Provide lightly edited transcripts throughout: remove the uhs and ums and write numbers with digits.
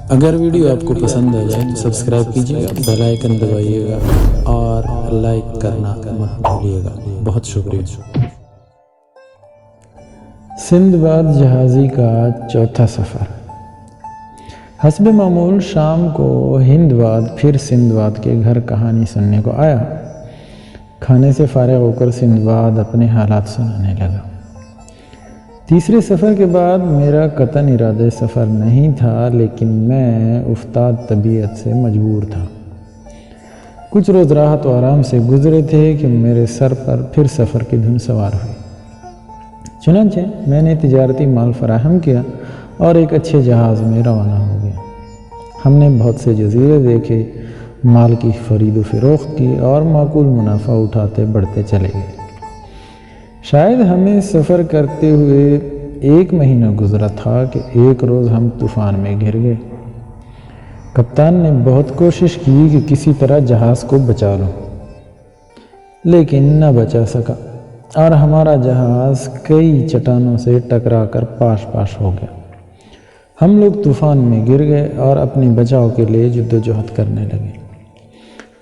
اگر ویڈیو آپ کو پسند آ جائے تو سبسکرائب کیجیے گا، بیل آئیکن دبائیے گا اور لائک کرنا مت بھولیے گا۔ بہت شکریہ۔ سندباد جہازی کا چوتھا سفر۔ حسب معمول شام کو ہندباد پھر سندباد کے گھر کہانی سننے کو آیا۔ کھانے سے فارغ ہو کر سندباد اپنے حالات سنانے لگا۔ تیسرے سفر کے بعد میرا قطعاً ارادہ سفر نہیں تھا، لیکن میں افتاد طبیعت سے مجبور تھا۔ کچھ روز راحت و آرام سے گزرے تھے کہ میرے سر پر پھر سفر کی دھن سوار ہوئی۔ چنانچہ میں نے تجارتی مال فراہم کیا اور ایک اچھے جہاز میں روانہ ہو گیا۔ ہم نے بہت سے جزیرے دیکھے، مال کی خرید و فروخت کی اور معقول منافع اٹھاتے بڑھتے چلے گئے۔ شاید ہمیں سفر کرتے ہوئے 1 مہینہ گزرا تھا کہ ایک روز ہم طوفان میں گر گئے۔ کپتان نے بہت کوشش کی کہ کسی طرح جہاز کو بچا لوں، لیکن نہ بچا سکا اور ہمارا جہاز کئی چٹانوں سے ٹکرا کر پاش پاش ہو گیا۔ ہم لوگ طوفان میں گر گئے اور اپنے بچاؤ کے لیے جدوجہد کرنے لگے۔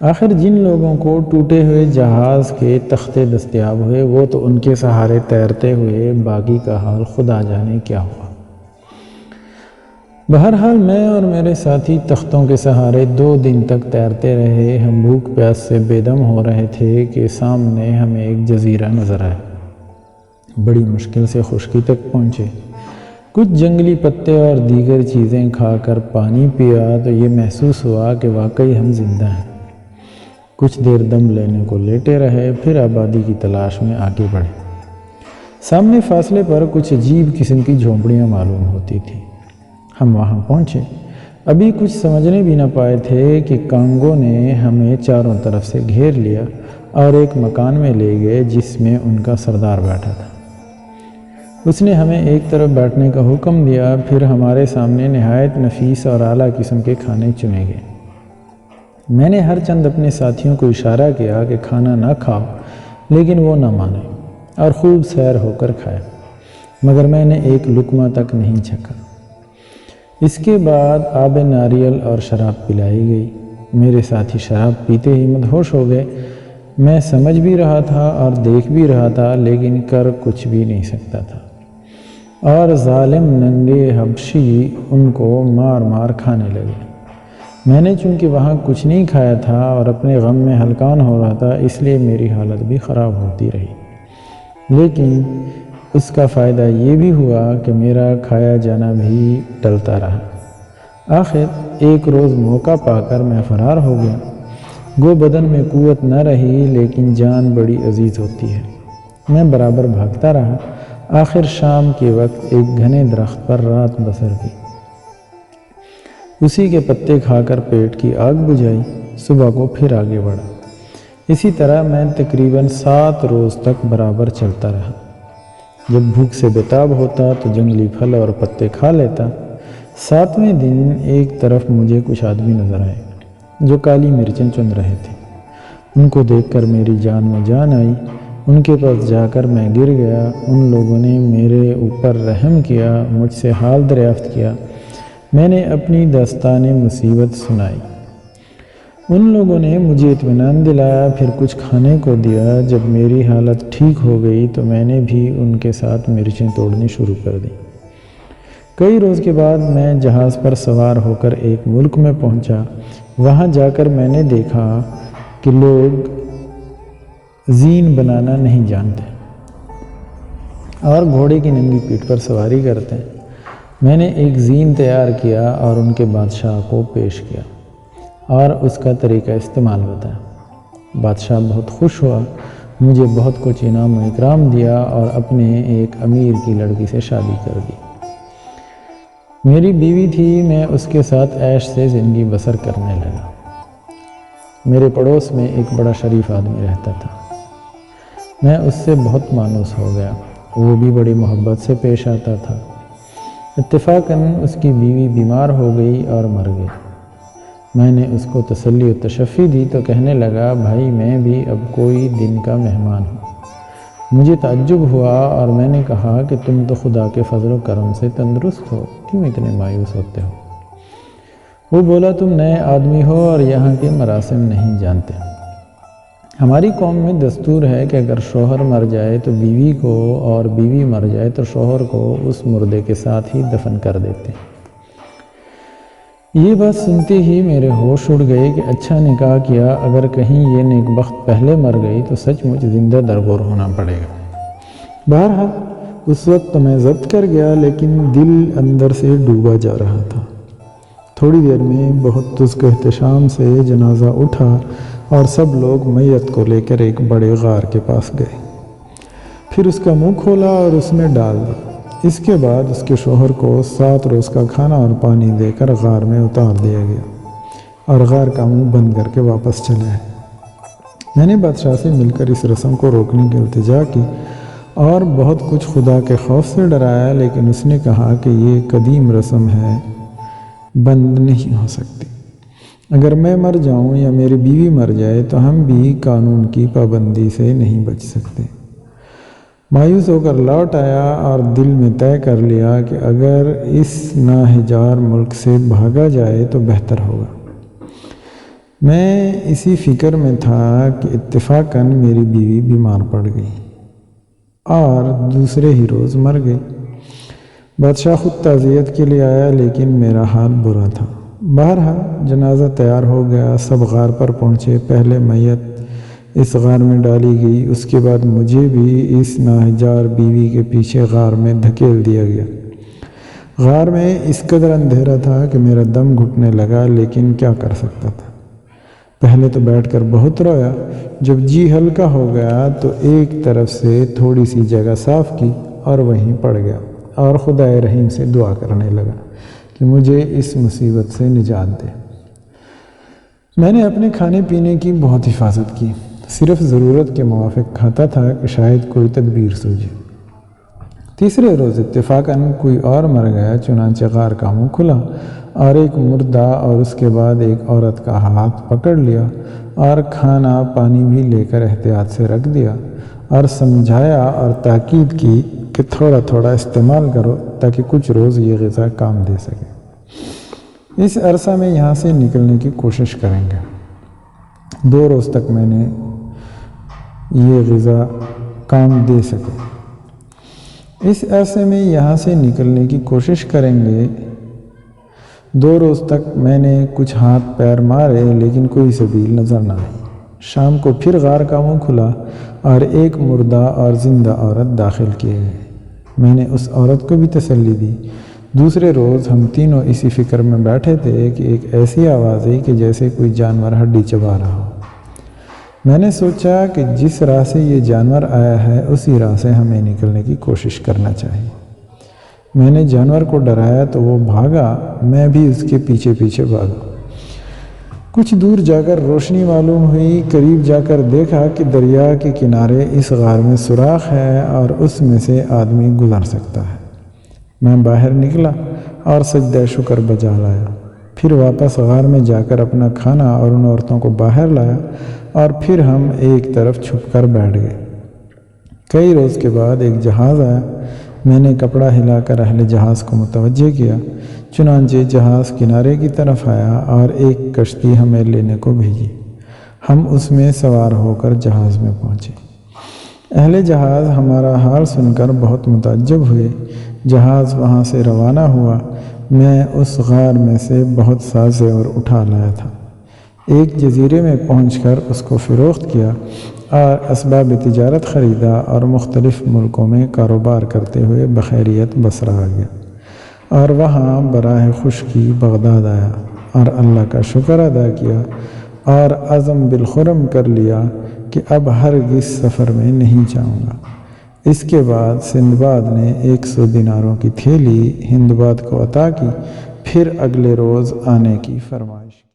آخر جن لوگوں کو ٹوٹے ہوئے جہاز کے تختے دستیاب ہوئے، وہ تو ان کے سہارے تیرتے ہوئے، باقی کا حال خدا جانے کیا ہوا۔ بہرحال میں اور میرے ساتھی تختوں کے سہارے 2 دن تک تیرتے رہے۔ ہم بھوک پیاس سے بے دم ہو رہے تھے کہ سامنے ہمیں ایک جزیرہ نظر آیا۔ بڑی مشکل سے خشکی تک پہنچے۔ کچھ جنگلی پتے اور دیگر چیزیں کھا کر پانی پیا تو یہ محسوس ہوا کہ واقعی ہم زندہ ہیں۔ کچھ دیر دم لینے کو لیٹے رہے، پھر آبادی کی تلاش میں آگے بڑھے۔ سامنے فاصلے پر کچھ عجیب قسم کی جھونپڑیاں معلوم ہوتی تھیں۔ ہم وہاں پہنچے۔ ابھی کچھ سمجھنے بھی نہ پائے تھے کہ کانگوں نے ہمیں چاروں طرف سے گھیر لیا اور ایک مکان میں لے گئے جس میں ان کا سردار بیٹھا تھا۔ اس نے ہمیں ایک طرف بیٹھنے کا حکم دیا، پھر ہمارے سامنے نہایت نفیس اور اعلیٰ قسم کے کھانے چنے گئے۔ میں نے ہر چند اپنے ساتھیوں کو اشارہ کیا کہ کھانا نہ کھاؤ، لیکن وہ نہ مانے اور خوب سیر ہو کر کھایا، مگر میں نے ایک لقمہ تک نہیں چکھا۔ اس کے بعد آب ناریل اور شراب پلائی گئی۔ میرے ساتھی شراب پیتے ہی مدہوش ہو گئے۔ میں سمجھ بھی رہا تھا اور دیکھ بھی رہا تھا، لیکن کر کچھ بھی نہیں سکتا تھا، اور ظالم ننگے حبشی ان کو مار مار کھانے لگے۔ میں نے چونکہ وہاں کچھ نہیں کھایا تھا اور اپنے غم میں ہلکان ہو رہا تھا، اس لیے میری حالت بھی خراب ہوتی رہی، لیکن اس کا فائدہ یہ بھی ہوا کہ میرا کھایا جانا بھی ٹلتا رہا۔ آخر ایک روز موقع پا کر میں فرار ہو گیا۔ گو بدن میں قوت نہ رہی، لیکن جان بڑی عزیز ہوتی ہے۔ میں برابر بھاگتا رہا۔ آخر شام کے وقت ایک گھنے درخت پر رات بسر کی۔ اسی کے پتے کھا کر پیٹ کی آگ بجھائی۔ صبح کو پھر آگے بڑھا۔ اسی طرح میں تقریباً 7 روز تک برابر چلتا رہا۔ جب بھوک سے بیتاب ہوتا تو جنگلی پھل اور پتے کھا لیتا۔ 7ویں دن ایک طرف مجھے کچھ آدمی نظر آئے جو کالی مرچیں چن رہے تھے۔ ان کو دیکھ کر میری جان میں جان آئی۔ ان کے پاس جا کر میں گر گیا۔ ان لوگوں نے میرے اوپر رحم کیا، مجھ سے حال دریافت کیا۔ میں نے اپنی داستان مصیبت سنائی۔ ان لوگوں نے مجھے اطمینان دلایا، پھر کچھ کھانے کو دیا۔ جب میری حالت ٹھیک ہو گئی تو میں نے بھی ان کے ساتھ مرچیں توڑنی شروع کر دیں۔ کئی روز کے بعد میں جہاز پر سوار ہو کر ایک ملک میں پہنچا۔ وہاں جا کر میں نے دیکھا کہ لوگ زین بنانا نہیں جانتے اور گھوڑے کی ننگی پیٹھ پر سواری کرتے ہیں۔ میں نے ایک زین تیار کیا اور ان کے بادشاہ کو پیش کیا اور اس کا طریقہ استعمال بتایا۔ بادشاہ بہت خوش ہوا، مجھے بہت کچھ انعام و اکرام دیا اور اپنے ایک امیر کی لڑکی سے شادی کر دی۔ میری بیوی تھی، میں اس کے ساتھ عیش سے زندگی بسر کرنے لگا۔ میرے پڑوس میں ایک بڑا شریف آدمی رہتا تھا۔ میں اس سے بہت مانوس ہو گیا۔ وہ بھی بڑی محبت سے پیش آتا تھا۔ اتفاقاً اس کی بیوی بیمار ہو گئی اور مر گئی۔ میں نے اس کو تسلی و تشفی دی تو کہنے لگا، بھائی میں بھی اب کوئی دن کا مہمان ہوں۔ مجھے تعجب ہوا اور میں نے کہا کہ تم تو خدا کے فضل و کرم سے تندرست ہو، کیوں اتنے مایوس ہوتے ہو؟ وہ بولا تم نئے آدمی ہو اور یہاں کے مراسم نہیں جانتے۔ ہماری قوم میں دستور ہے کہ اگر شوہر مر جائے تو بیوی کو اور بیوی مر جائے تو شوہر کو اس مردے کے ساتھ ہی دفن کر دیتے ہیں۔ یہ بات سنتے ہی میرے ہوش اڑ گئے کہ اچھا نکاح کیا، اگر کہیں یہ نیک بخت پہلے مر گئی تو سچ مچ زندہ درگور ہونا پڑے گا۔ بہرحال اس وقت تو میں ضبط کر گیا، لیکن دل اندر سے ڈوبا جا رہا تھا۔ تھوڑی دیر میں بہت تزک احتشام سے جنازہ اٹھا اور سب لوگ میت کو لے کر ایک بڑے غار کے پاس گئے۔ پھر اس کا منہ کھولا اور اس میں ڈال دی۔ اس کے بعد اس کے شوہر کو 7 روز کا کھانا اور پانی دے کر غار میں اتار دیا گیا اور غار کا منہ بند کر کے واپس چلے آئے۔ میں نے بادشاہ سے مل کر اس رسم کو روکنے کی التجا کی اور بہت کچھ خدا کے خوف سے ڈرایا، لیکن اس نے کہا کہ یہ قدیم رسم ہے، بند نہیں ہو سکتی۔ اگر میں مر جاؤں یا میری بیوی مر جائے تو ہم بھی قانون کی پابندی سے نہیں بچ سکتے۔ مایوس ہو کر لوٹ آیا اور دل میں طے کر لیا کہ اگر اس ناہجار ملک سے بھاگا جائے تو بہتر ہوگا۔ میں اسی فکر میں تھا کہ اتفاقاً میری بیوی بیمار پڑ گئی اور دوسرے ہی روز مر گئی۔ بادشاہ خود تعزیت کے لیے آیا، لیکن میرا حال برا تھا۔ بہرحال جنازہ تیار ہو گیا، سب غار پر پہنچے۔ پہلے میت اس غار میں ڈالی گئی، اس کے بعد مجھے بھی اس ناہجار بیوی کے پیچھے غار میں دھکیل دیا گیا۔ غار میں اس قدر اندھیرا تھا کہ میرا دم گھٹنے لگا، لیکن کیا کر سکتا تھا۔ پہلے تو بیٹھ کر بہت رویا، جب جی ہلکا ہو گیا تو ایک طرف سے تھوڑی سی جگہ صاف کی اور وہیں پڑ گیا اور خدائے رحیم سے دعا کرنے لگا کہ مجھے اس مصیبت سے نجات دے۔ میں نے اپنے کھانے پینے کی بہت حفاظت کی، صرف ضرورت کے موافق کھاتا تھا کہ شاید کوئی تدبیر سوجے۔ تیسرے روز اتفاقاً کوئی اور مر گیا، چنانچہ غار کا منہ کھلا اور ایک مردہ اور اس کے بعد ایک عورت کا ہاتھ پکڑ لیا اور کھانا پانی بھی لے کر احتیاط سے رکھ دیا اور سمجھایا اور تاکید کی کہ تھوڑا تھوڑا استعمال کرو تاکہ کچھ روز یہ غذا کام دے سکے۔ اس عرصہ میں یہاں سے نکلنے کی کوشش کریں گے۔ 2 روز تک میں نے یہ غذا کام دے سکے۔ اس عرصے میں یہاں سے نکلنے کی کوشش کریں گے۔ 2 روز تک میں نے کچھ ہاتھ پیر مارے، لیکن کوئی سبیل نظر نہ آئی۔ شام کو پھر غار کا منہ کھلا اور ایک مردہ اور زندہ عورت داخل کیے گئے۔ میں نے اس عورت کو بھی تسلی دی۔ دوسرے روز ہم تینوں اسی فکر میں بیٹھے تھے کہ ایک ایسی آواز آئی کہ جیسے کوئی جانور ہڈی چبا رہا ہو۔ میں نے سوچا کہ جس راہ سے یہ جانور آیا ہے اسی راہ سے ہمیں نکلنے کی کوشش کرنا چاہیے۔ میں نے جانور کو ڈرایا تو وہ بھاگا، میں بھی اس کے پیچھے پیچھے بھاگا۔ کچھ دور جا کر روشنی معلوم ہوئی، قریب جا کر دیکھا کہ دریا کے کنارے اس غار میں سوراخ ہے اور اس میں سے آدمی گزر سکتا ہے۔ میں باہر نکلا اور سجدہ شکر بجا لایا، پھر واپس غار میں جا کر اپنا کھانا اور ان عورتوں کو باہر لایا اور پھر ہم ایک طرف چھپ کر بیٹھ گئے۔ کئی روز کے بعد ایک جہاز آیا۔ میں نے کپڑا ہلا کر اہل جہاز کو متوجہ کیا، چنانچہ جہاز کنارے کی طرف آیا اور ایک کشتی ہمیں لینے کو بھیجی۔ ہم اس میں سوار ہو کر جہاز میں پہنچے۔ اہل جہاز ہمارا حال سن کر بہت متعجب ہوئے۔ جہاز وہاں سے روانہ ہوا۔ میں اس غار میں سے بہت سازے اور اٹھا لایا تھا۔ ایک جزیرے میں پہنچ کر اس کو فروخت کیا اور اسباب تجارت خریدا اور مختلف ملکوں میں کاروبار کرتے ہوئے بخیریت بصرہ آ گیا اور وہاں براہ خشکی بغداد آیا اور اللہ کا شکر ادا کیا اور عزم بالخرم کر لیا کہ اب ہرگز سفر میں نہیں جاؤں گا۔ اس کے بعد سندباد نے 100 دیناروں کی تھیلی ہندباد کو عطا کی، پھر اگلے روز آنے کی فرمائش کی۔